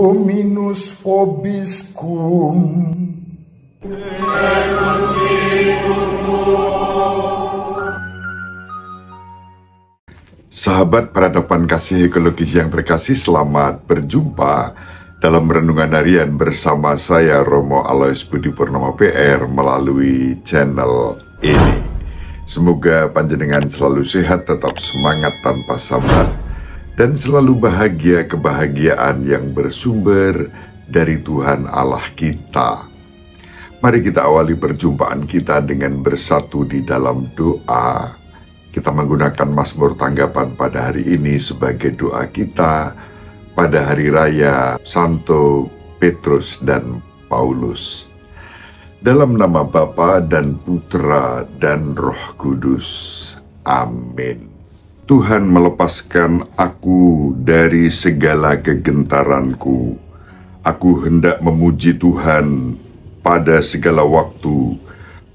Dominus vobiscum. Sahabat peradaban kasih ekologis yang terkasih, selamat berjumpa dalam renungan harian bersama saya Romo Alois Budi Purnomo PR melalui channel ini. Semoga panjenengan selalu sehat, tetap semangat tanpa sabar, dan selalu bahagia kebahagiaan yang bersumber dari Tuhan Allah kita. Mari kita awali perjumpaan kita dengan bersatu di dalam doa. Kita menggunakan Mazmur tanggapan pada hari ini sebagai doa kita pada hari raya Santo Petrus dan Paulus. Dalam nama Bapa dan Putra dan Roh Kudus. Amin. Tuhan melepaskan aku dari segala kegentaranku. Aku hendak memuji Tuhan pada segala waktu.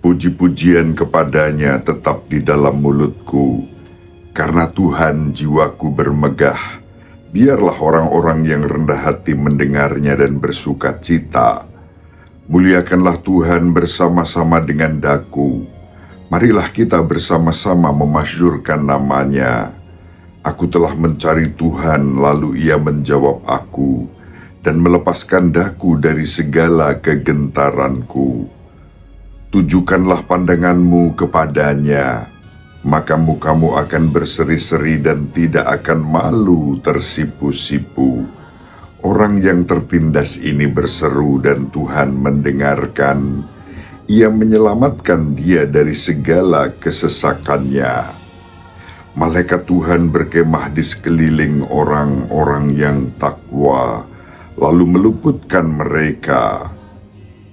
Puji-pujian kepadanya tetap di dalam mulutku. Karena Tuhan jiwaku bermegah. Biarlah orang-orang yang rendah hati mendengarnya dan bersuka cita. Muliakanlah Tuhan bersama-sama dengan daku. Marilah kita bersama-sama memasyurkan namanya. Aku telah mencari Tuhan, lalu Ia menjawab aku, dan melepaskan daku dari segala kegentaranku. Tujukanlah pandanganmu kepadanya, maka mukamu akan berseri-seri dan tidak akan malu tersipu-sipu. Orang yang tertindas ini berseru dan Tuhan mendengarkan. Ia menyelamatkan dia dari segala kesesakannya. Malaikat Tuhan berkemah di sekeliling orang-orang yang takwa, lalu meluputkan mereka.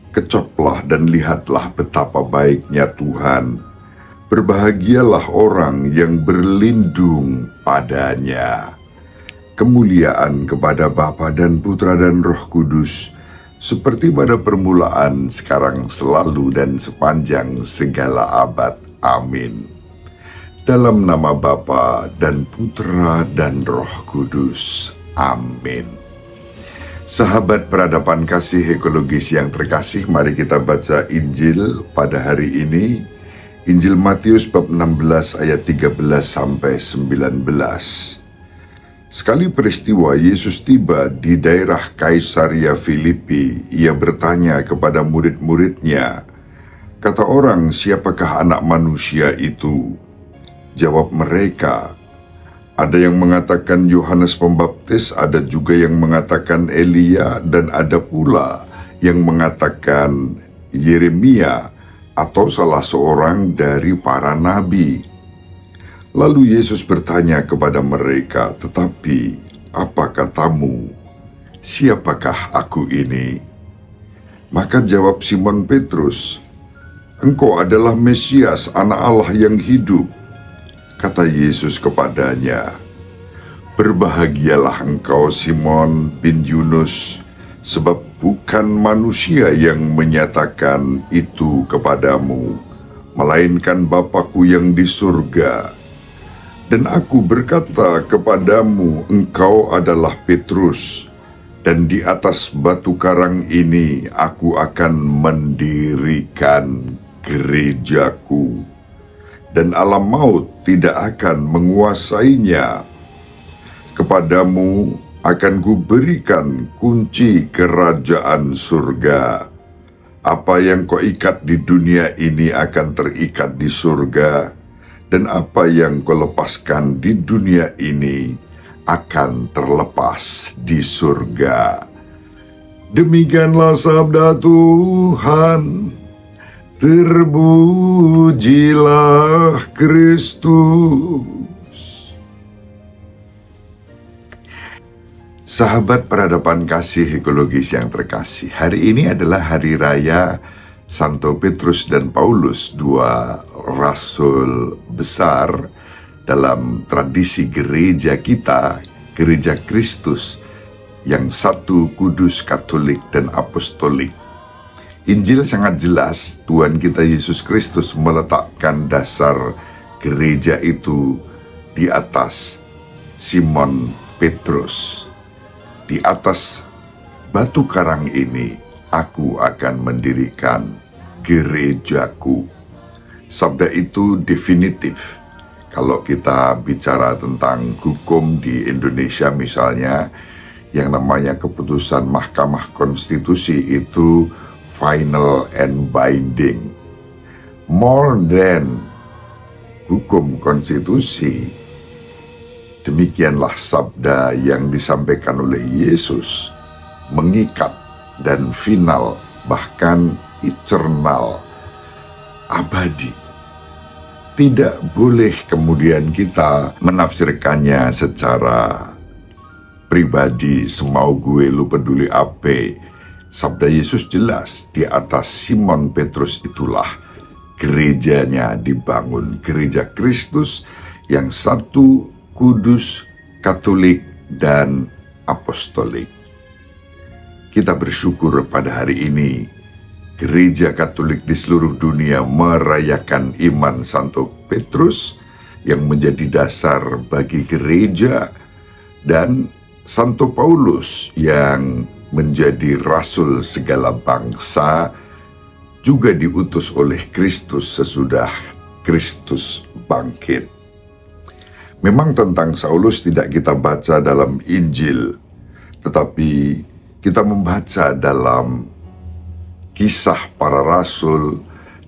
Kecoplah dan lihatlah betapa baiknya Tuhan. Berbahagialah orang yang berlindung padanya. Kemuliaan kepada Bapa dan Putra dan Roh Kudus, seperti pada permulaan, sekarang, selalu, dan sepanjang segala abad. Amin. Dalam nama Bapa dan Putra dan Roh Kudus. Amin. Sahabat peradaban kasih ekologis yang terkasih, mari kita baca Injil pada hari ini. Injil Matius bab 16 ayat 13 sampai 19. Sekali peristiwa Yesus tiba di daerah Kaisaria Filipi, ia bertanya kepada murid-muridnya, kata orang, siapakah anak manusia itu? Jawab mereka, ada yang mengatakan Yohanes Pembaptis, ada juga yang mengatakan Elia, dan ada pula yang mengatakan Yeremia atau salah seorang dari para nabi. Lalu Yesus bertanya kepada mereka, tetapi apa katamu? Siapakah aku ini? Maka jawab Simon Petrus, engkau adalah Mesias, anak Allah yang hidup. Kata Yesus kepadanya, berbahagialah engkau Simon bin Yunus, sebab bukan manusia yang menyatakan itu kepadamu, melainkan Bapa-Ku yang di surga. Dan aku berkata kepadamu, engkau adalah Petrus, dan di atas batu karang ini aku akan mendirikan gerejaku, dan alam maut tidak akan menguasainya. Kepadamu akan kuberikan kunci kerajaan surga. Apa yang kau ikat di dunia ini akan terikat di surga, dan apa yang kau lepaskan di dunia ini akan terlepas di surga. Demikianlah sabda Tuhan. Terpujilah Kristus. Sahabat peradaban kasih ekologis yang terkasih, hari ini adalah hari raya Santo Petrus dan Paulus, dua rasul besar dalam tradisi gereja kita, gereja Kristus, yang satu, kudus, katolik, dan apostolik. Injil sangat jelas, Tuhan kita Yesus Kristus meletakkan dasar gereja itu di atas Simon Petrus, di atas batu karang ini aku akan mendirikan gerejaku. Sabda itu definitif. Kalau kita bicara tentang hukum di Indonesia misalnya, yang namanya keputusan Mahkamah Konstitusi itu final and binding. More than hukum konstitusi, demikianlah sabda yang disampaikan oleh Yesus, mengikat dan final, bahkan eternal, abadi. Tidak boleh kemudian kita menafsirkannya secara pribadi, semau gue lu peduli apa. Sabda Yesus jelas, di atas Simon Petrus itulah gerejanya dibangun, gereja Kristus yang satu, kudus, katolik, dan apostolik. Kita bersyukur pada hari ini Gereja Katolik di seluruh dunia merayakan iman Santo Petrus yang menjadi dasar bagi gereja, dan Santo Paulus yang menjadi rasul segala bangsa, juga diutus oleh Kristus sesudah Kristus bangkit. Memang tentang Saulus tidak kita baca dalam Injil, tetapi kita membaca dalam Kisah Para Rasul,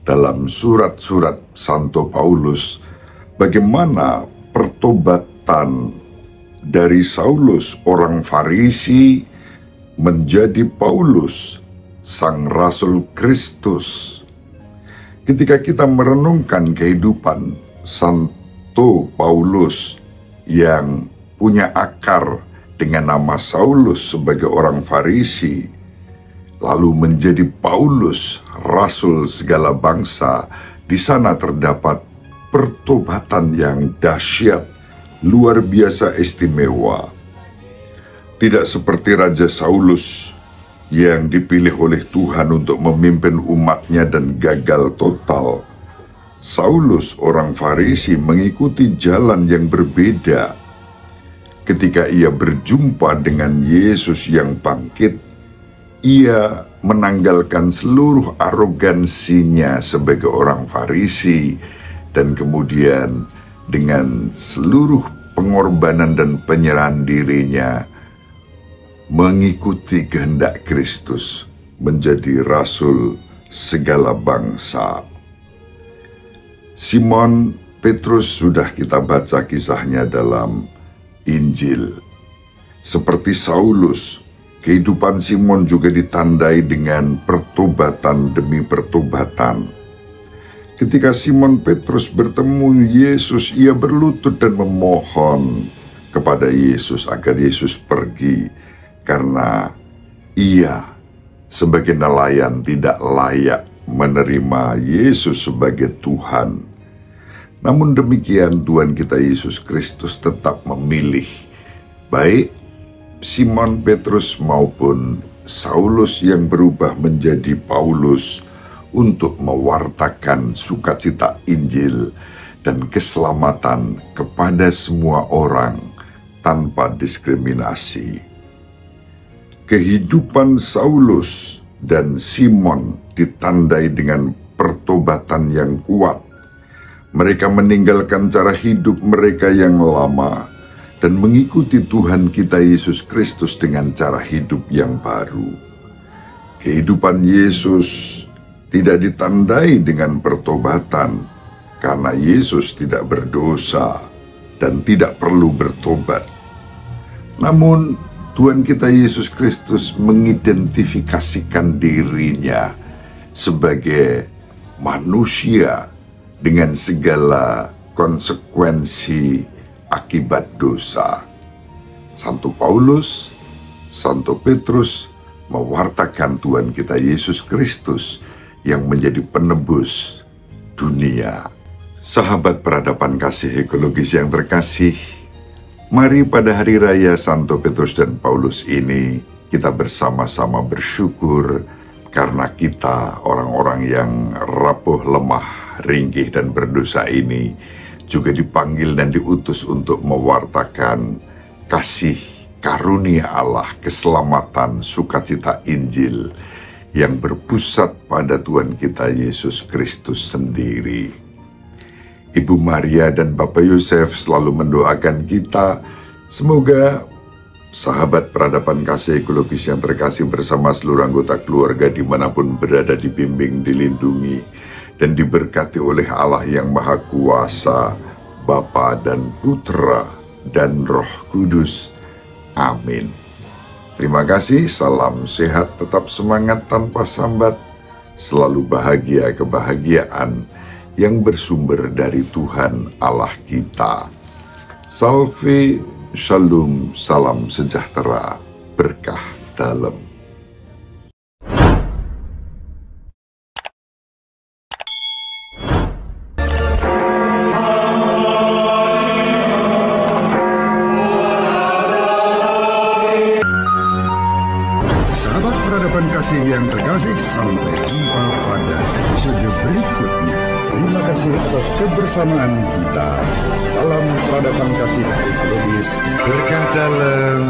dalam surat-surat Santo Paulus, bagaimana pertobatan dari Saulus orang Farisi menjadi Paulus, sang Rasul Kristus. Ketika kita merenungkan kehidupan Santo Paulus yang punya akar dengan nama Saulus sebagai orang Farisi, lalu menjadi Paulus, rasul segala bangsa, di sana terdapat pertobatan yang dahsyat, luar biasa istimewa. Tidak seperti Raja Saulus yang dipilih oleh Tuhan untuk memimpin umatnya dan gagal total. Saulus, orang Farisi, mengikuti jalan yang berbeda. Ketika ia berjumpa dengan Yesus yang bangkit, ia menanggalkan seluruh arogansinya sebagai orang Farisi, dan kemudian dengan seluruh pengorbanan dan penyerahan dirinya mengikuti kehendak Kristus, menjadi rasul segala bangsa. Simon Petrus sudah kita baca kisahnya dalam Injil. Seperti Saulus, kehidupan Simon juga ditandai dengan pertobatan demi pertobatan. Ketika Simon Petrus bertemu Yesus, ia berlutut dan memohon kepada Yesus agar Yesus pergi, karena ia sebagai nelayan tidak layak menerima Yesus sebagai Tuhan. Namun demikian, Tuhan kita Yesus Kristus tetap memilih, baik Simon Petrus maupun Saulus yang berubah menjadi Paulus, untuk mewartakan sukacita Injil dan keselamatan kepada semua orang tanpa diskriminasi. Kehidupan Saulus dan Simon ditandai dengan pertobatan yang kuat. Mereka meninggalkan cara hidup mereka yang lama dan mengikuti Tuhan kita Yesus Kristus dengan cara hidup yang baru. Kehidupan Yesus tidak ditandai dengan pertobatan, karena Yesus tidak berdosa dan tidak perlu bertobat. Namun Tuhan kita Yesus Kristus mengidentifikasikan dirinya sebagai manusia dengan segala konsekuensi akibat dosa. Santo Paulus, Santo Petrus mewartakan Tuhan kita Yesus Kristus yang menjadi penebus dunia. Sahabat peradaban kasih ekologis yang terkasih, mari pada hari raya Santo Petrus dan Paulus ini kita bersama-sama bersyukur karena kita orang-orang yang rapuh, lemah, ringkih dan berdosa ini juga dipanggil dan diutus untuk mewartakan kasih karunia Allah, keselamatan, sukacita Injil yang berpusat pada Tuhan kita Yesus Kristus sendiri. Ibu Maria dan Bapak Yosef selalu mendoakan kita, semoga sahabat peradaban kasih ekologis yang terkasih bersama seluruh anggota keluarga dimanapun berada dibimbing, dilindungi, dan diberkati oleh Allah yang Maha Kuasa, Bapa dan Putra dan Roh Kudus. Amin. Terima kasih, salam sehat, tetap semangat tanpa sambat, selalu bahagia kebahagiaan yang bersumber dari Tuhan Allah kita. Salve, shalom, salam sejahtera, berkah dalam. Sahabat peradaban kasih yang terkasih, sampai jumpa pada episode berikutnya. Terima kasih atas kebersamaan kita. Salam peradaban kasih ekologis, berkah dalam.